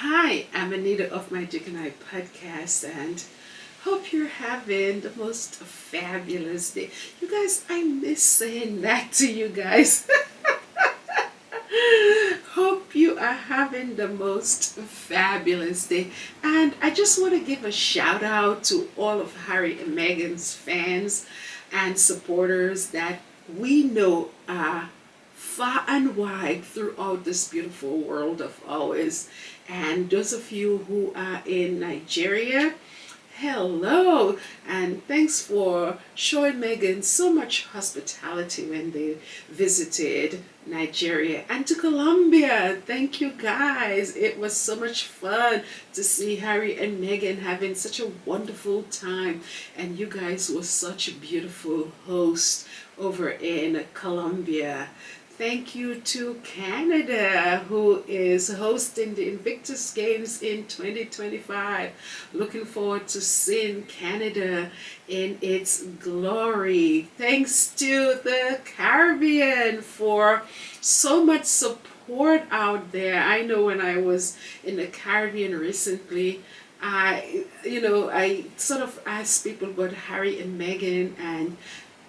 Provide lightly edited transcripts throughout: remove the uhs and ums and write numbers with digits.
Hi, I'm Anita of My Dick and I podcast, and hope you're having the most fabulous day. You guys, I miss saying that to you guys. Hope you are having the most fabulous day. And I just want to give a shout out to all of Harry and Meghan's fans and supporters that we know are far and wide throughout this beautiful world of ours. And those of you who are in Nigeria, hello, and thanks for showing Meghan so much hospitality when they visited Nigeria, and to Colombia. Thank you guys. It was so much fun to see Harry and Meghan having such a wonderful time, and you guys were such a beautiful host over in Colombia. Thank you to Canada, who is hosting the Invictus Games in 2025. Looking forward to seeing Canada in its glory. Thanks to the Caribbean for so much support out there. I know when I was in the Caribbean recently, I sort of asked people about Harry and Meghan, and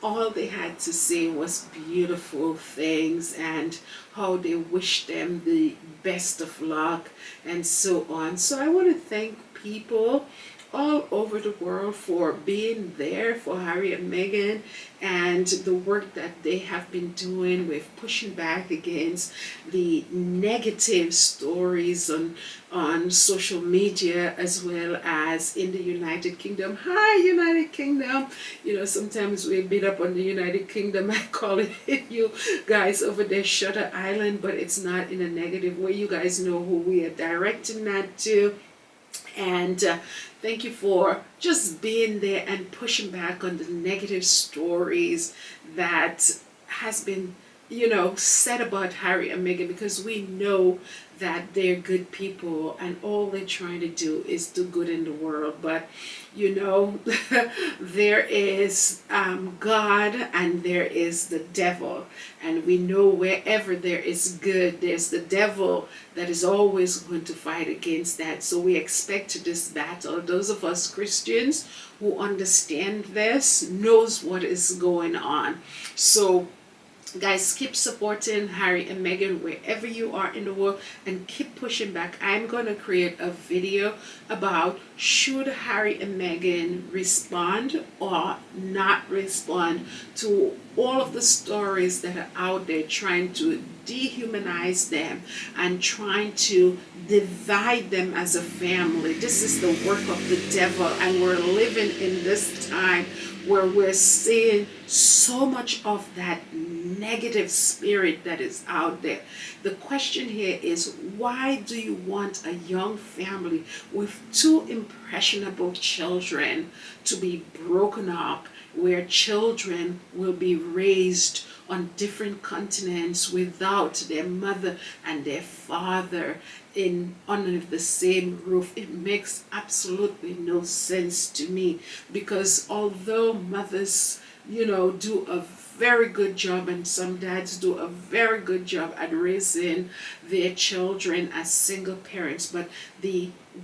all they had to say was beautiful things and how they wish them the best of luck and so on. So I want to thank people all over the world for being there for Harry and Meghan and the work that they have been doing with pushing back against the negative stories on social media as well as in the United Kingdom. Hi, United Kingdom. Sometimes we beat up on the United Kingdom. I call it you guys over there, Shutter Island, but it's not in a negative way. You guys know who we are directing that to. And thank you for just being there and pushing back on the negative stories that has been, said about Harry and Meghan, because we know that they're good people and all they're trying to do is do good in the world. But there is God and there is the devil, and we know wherever there is good, there's the devil that is always going to fight against that. So we expect this battle. Those of us Christians who understand this knows what is going on. So guys, keep supporting Harry and Meghan wherever you are in the world and keep pushing back. I'm going to create a video about should Harry and Meghan respond or not respond to all of the stories that are out there trying to dehumanize them and trying to divide them as a family. This is the work of the devil, and we're living in this time where we're seeing so much of that negative spirit that is out there. The question here is, why do you want a young family with two impressionable children to be broken up, where children will be raised on different continents without their mother and their father under the same roof? It makes absolutely no sense to me, because although mothers do a very good job, and some dads do a very good job at raising their children as single parents, but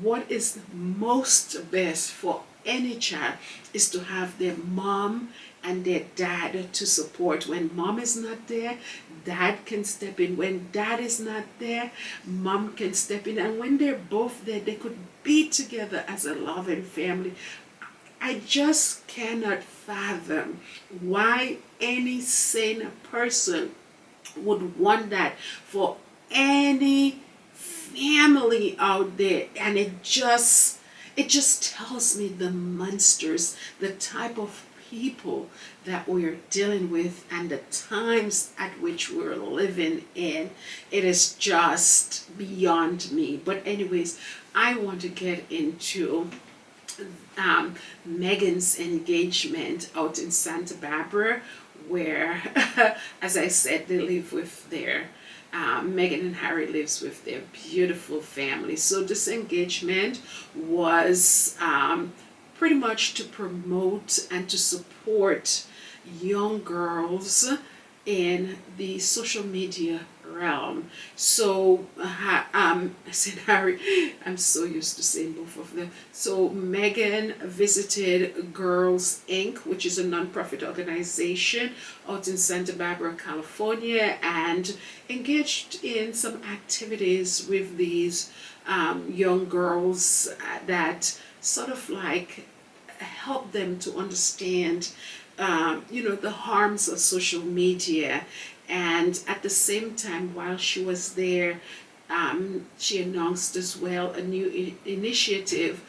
what is most best for any child is to have their mom and their dad to support. When mom is not there, dad can step in. When dad is not there, mom can step in. And when they're both there, they could be together as a loving family. I just cannot fathom why any sane person would want that for any family out there. And it just tells me the monsters, the type of people that we're dealing with and the times at which we're living in. It is just beyond me. But anyways, I want to get into Meghan's engagement out in Santa Barbara, where, as I said, they live with their Meghan and Harry lives with their beautiful family. So this engagement was pretty much to promote and to support young girls in the social media realm. So, I said Harry, I'm so used to saying both of them. So, Meghan visited Girls Inc., which is a nonprofit organization out in Santa Barbara, California, and engaged in some activities with these young girls that sort of like help them to understand, the harms of social media. And at the same time, while she was there, she announced as well a new initiative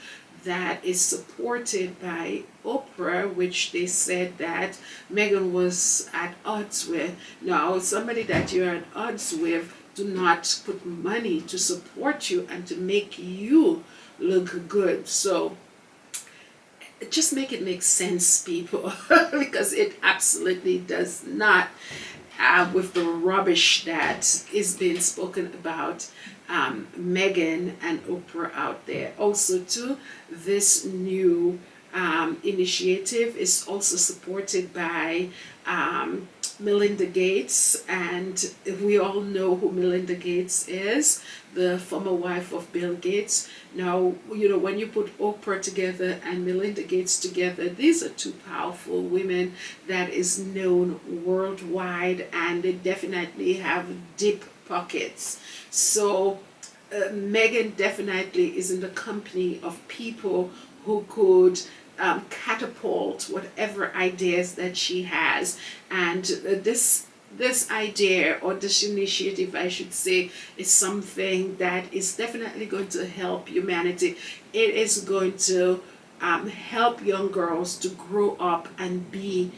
that is supported by Oprah, which they said that Meghan was at odds with. Now, somebody that you're at odds with do not put money to support you and to make you look good. So just make it make sense, people, because it absolutely does not, with the rubbish that is being spoken about Meghan and Oprah out there. Also, too, this new initiative is also supported by Melinda Gates, and we all know who Melinda Gates is, the former wife of Bill Gates. Now, when you put Oprah together and Melinda Gates together, these are two powerful women that is known worldwide, and they definitely have deep pockets. So, Meghan definitely is in the company of people who could catapult whatever ideas that she has. And this idea, or this initiative I should say, is something that is definitely going to help humanity. It is going to help young girls to grow up and be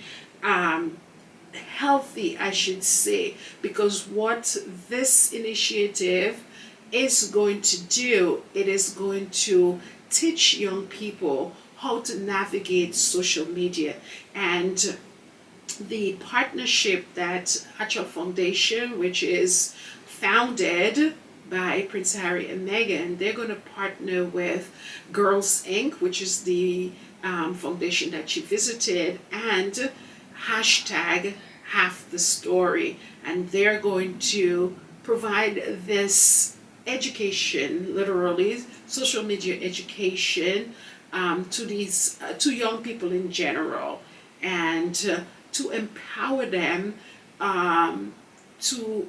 healthy, I should say, because what this initiative is going to do, it is going to teach young people how to navigate social media. And the partnership that Actual Foundation, which is founded by Prince Harry and Meghan, they're going to partner with Girls Inc., which is the foundation that she visited, and hashtag Half the Story. And they're going to provide this education, literally social media education, to these to young people in general, and to empower them to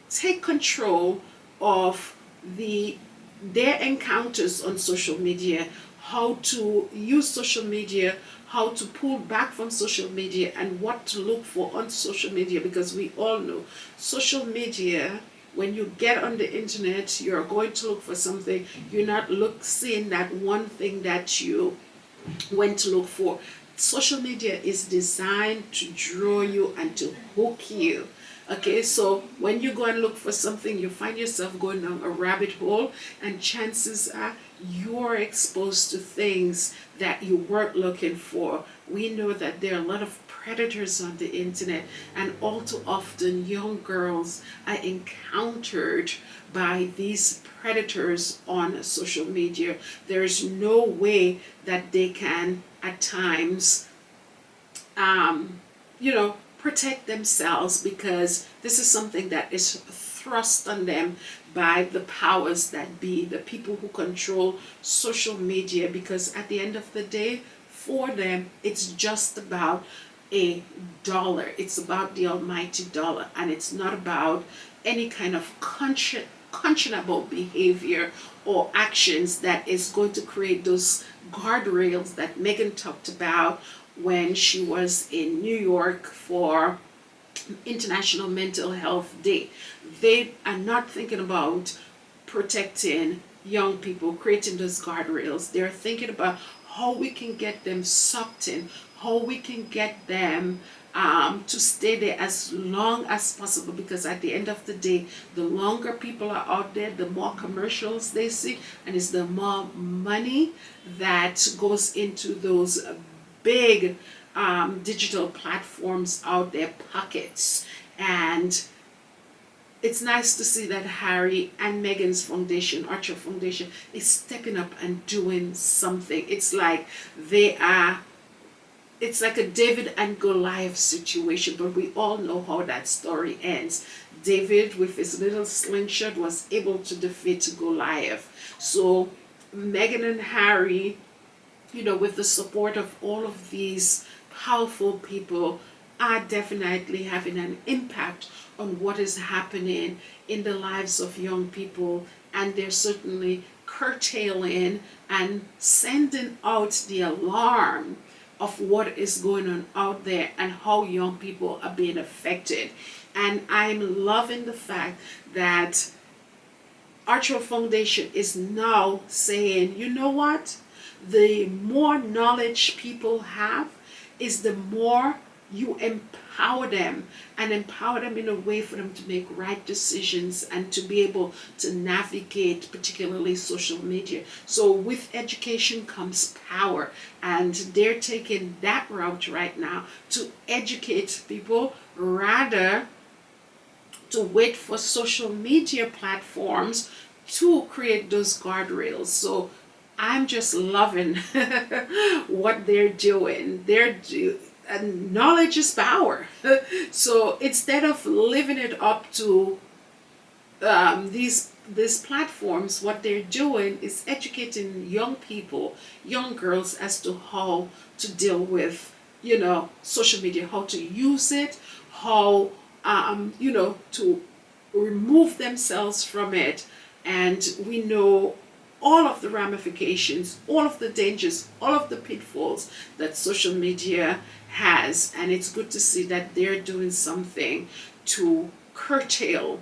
take control of their encounters on social media, how to use social media, how to pull back from social media, and what to look for on social media, because we all know social media, when you get on the internet, you're going to look for something. You're not seeing that one thing that you went to look for. Social media is designed to draw you and to hook you. Okay, so when you go and look for something, you find yourself going down a rabbit hole, and chances are you're exposed to things that you weren't looking for. We know that there are a lot of predators on the internet, and all too often young girls are encountered by these predators on social media. There is no way that they can at times protect themselves, because this is something that is thrust on them by the powers that be, the people who control social media, because at the end of the day, for them, it's just about a dollar. It's about the almighty dollar, and it's not about any kind of conscionable behavior or actions that is going to create those guardrails that Meghan talked about when she was in New York for International Mental Health Day. They are not thinking about protecting young people, creating those guardrails. They're thinking about how we can get them sucked in, how we can get them to stay there as long as possible, because at the end of the day, the longer people are out there, the more commercials they see, and it's the more money that goes into those big digital platforms out their pockets. And it's nice to see that Harry and Meghan's foundation, Archer Foundation, is stepping up and doing something. It's like they are it's like a David and Goliath situation, but we all know how that story ends. David, with his little slingshot, was able to defeat Goliath. So Meghan and Harry, with the support of all of these powerful people, are definitely having an impact on what is happening in the lives of young people, and they're certainly curtailing and sending out the alarm of what is going on out there and how young people are being affected. And I'm loving the fact that Archer Foundation is now saying, you know what? The more knowledge people have is the more you empower them, and empower them in a way for them to make right decisions and to be able to navigate particularly social media. So with education comes power, and they're taking that route right now to educate people rather to wait for social media platforms to create those guardrails. So I'm just loving what they're doing. And knowledge is power. So instead of leaving it up to these platforms, what they're doing is educating young people, young girls, as to how to deal with social media, how to use it, how to remove themselves from it. And we know all of the ramifications, all of the dangers, all of the pitfalls that social media has. And it's good to see that they're doing something to curtail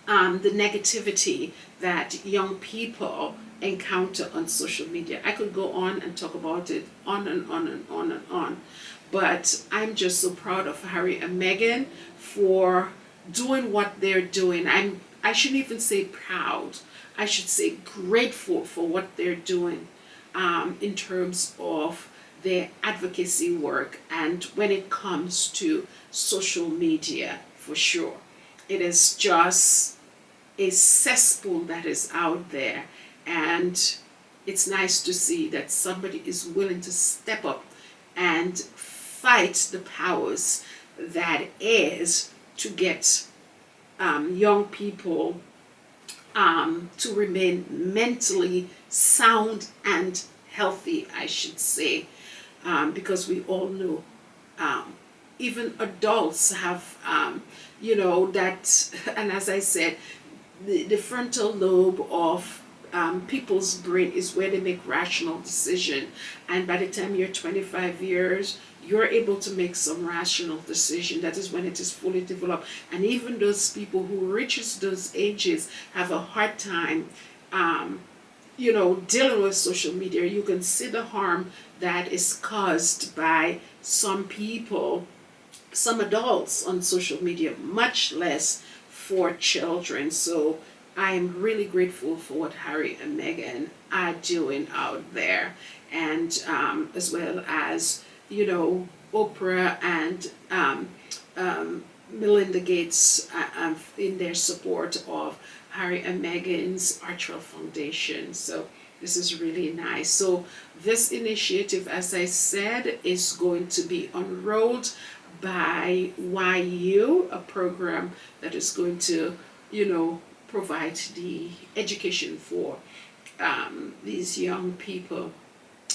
the negativity that young people encounter on social media. I could go on and talk about it on and on and on and on. But I'm just so proud of Harry and Meghan for doing what they're doing. I shouldn't even say proud. I should say grateful for what they're doing in terms of their advocacy work, and when it comes to social media, for sure. It is just a cesspool that is out there, and it's nice to see that somebody is willing to step up and fight the powers that is to get young people to remain mentally sound and healthy, I should say, because we all know even adults have, that, and as I said, the frontal lobe of people's brain is where they make rational decision, and by the time you're 25 years, you're able to make some rational decision. That is when it is fully developed. And even those people who reaches those ages have a hard time dealing with social media. You can see the harm that is caused by some people, some adults on social media, much less for children. So I'm really grateful for what Harry and Meghan are doing out there, and as well as Oprah and Melinda Gates in their support of Harry and Meghan's Archer Foundation. So this is really nice. So this initiative, as I said, is going to be unrolled by YU, a program that is going to, provide the education for these young people.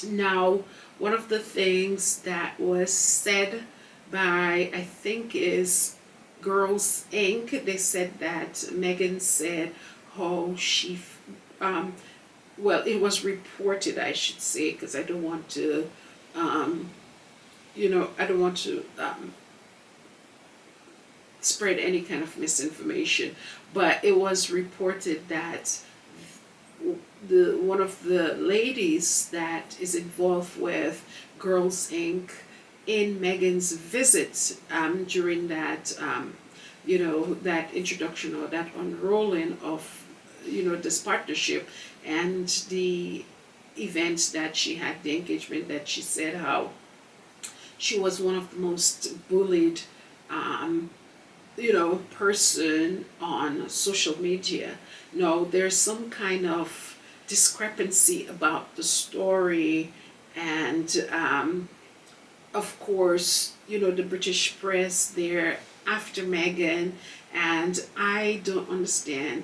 Now, one of the things that was said by, I think, is Girls Inc., they said that Meghan said how she, it was reported, I should say, because I don't want to, spread any kind of misinformation, but it was reported that one of the ladies that is involved with Girls Inc. in Meghan's visit during that that introduction or that unrolling of this partnership and the event that she had, the engagement, that she said how she was one of the most bullied person on social media. No, there's some kind of discrepancy about the story, and of course, the British press, they're after Meghan, and I don't understand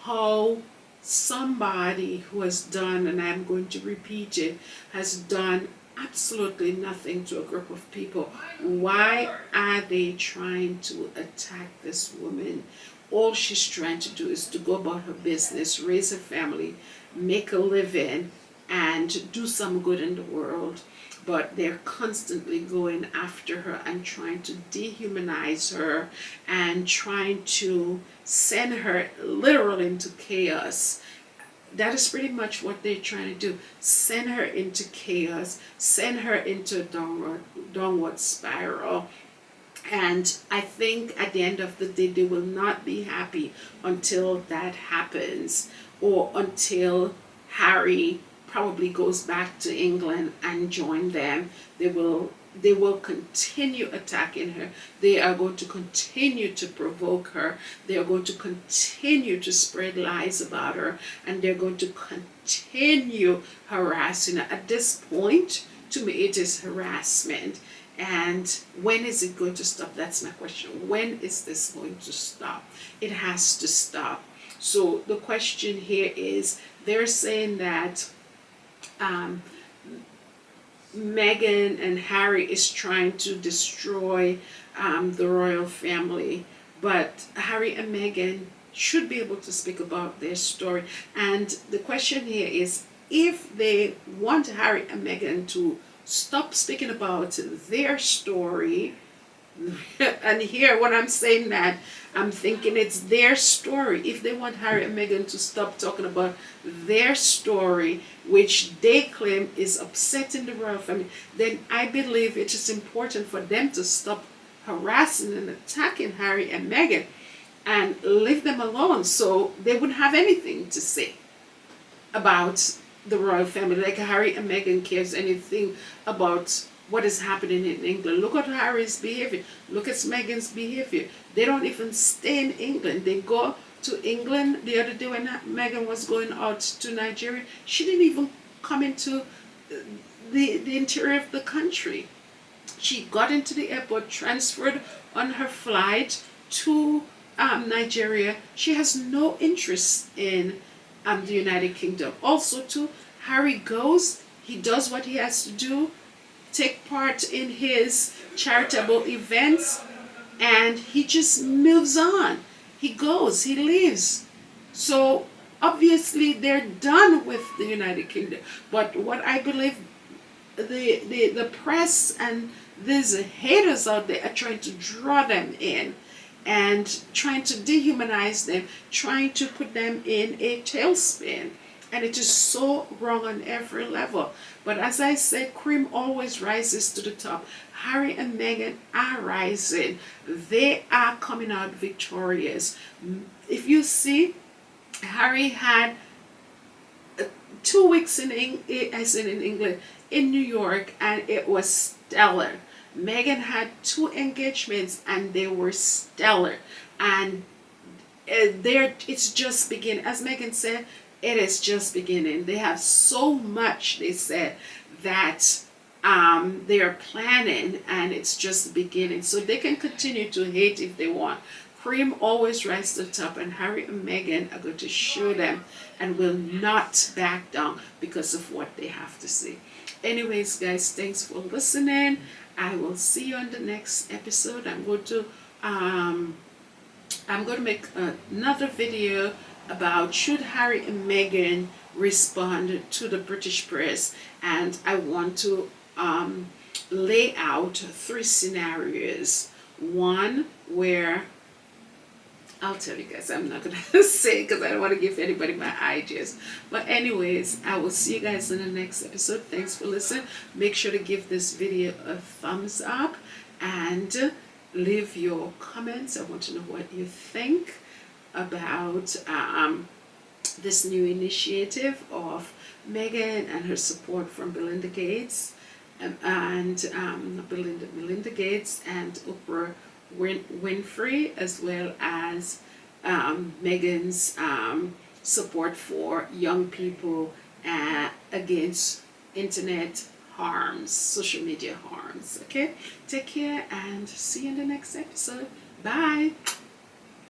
how somebody who has done, and I'm going to repeat it, has done absolutely nothing to a group of people. Why are they trying to attack this woman? All she's trying to do is to go about her business, raise her family, make a living, and do some good in the world. But they're constantly going after her and trying to dehumanize her and trying to send her literally into chaos. That is pretty much what they're trying to do. Send her into chaos, send her into a downward spiral. And I think at the end of the day, they will not be happy until that happens, or until Harry probably goes back to England and join them. They will continue attacking her. They are going to continue to provoke her. They are going to continue to spread lies about her, and they're going to continue harassing her. At this point, to me, it is harassment. And when is it going to stop? That's my question. When is this going to stop? It has to stop. So the question here is, they're saying that Meghan and Harry is trying to destroy the royal family, but Harry and Meghan should be able to speak about their story. And the question here is, if they want Harry and Meghan to stop speaking about their story, and here when I'm saying that, I'm thinking it's their story. If they want Harry and Meghan to stop talking about their story, which they claim is upsetting the royal family, then I believe it is important for them to stop harassing and attacking Harry and Meghan and leave them alone, so they wouldn't have anything to say about the royal family. Like Harry and Meghan cares anything about what is happening in England. Look at Harry's behavior. Look at Meghan's behavior. They don't even stay in England. They go to England. The other day when Meghan was going out to Nigeria, she didn't even come into the interior of the country. She got into the airport, transferred on her flight to Nigeria. She has no interest in the United Kingdom. Also, too, Harry goes, he does what he has to do, take part in his charitable events, and he just moves on. He goes, he leaves. So obviously they're done with the United Kingdom. But what I believe, the press and these haters out there are trying to draw them in and trying to dehumanize them, trying to put them in a tailspin. And it is so wrong on every level. But as I said, cream always rises to the top. Harry and Meghan are rising. They are coming out victorious. If you see, Harry had 2 weeks in England, in New York, and it was stellar. Meghan had 2 engagements and they were stellar. And it's just beginning. As Meghan said, it is just beginning. They have so much, they said, that they are planning, and it's just beginning. So they can continue to hate if they want. Cream always rises to the top, and Harry and Meghan are going to show them and will not back down because of what they have to say. Anyways, guys, thanks for listening. I will see you on the next episode. I'm going to make another video about should Harry and Meghan respond to the British press, and I want to lay out 3 scenarios. One where, I'll tell you guys, I'm not gonna say because I don't want to give anybody my ideas. But anyways, I will see you guys in the next episode. Thanks for listening. Make sure to give this video a thumbs up and leave your comments. I want to know what you think about this new initiative of Meghan and her support from Belinda Gates and Belinda Gates and Oprah Winfrey, as well as Meghan's support for young people against internet harms, social media harms. Okay, take care and see you in the next episode. Bye.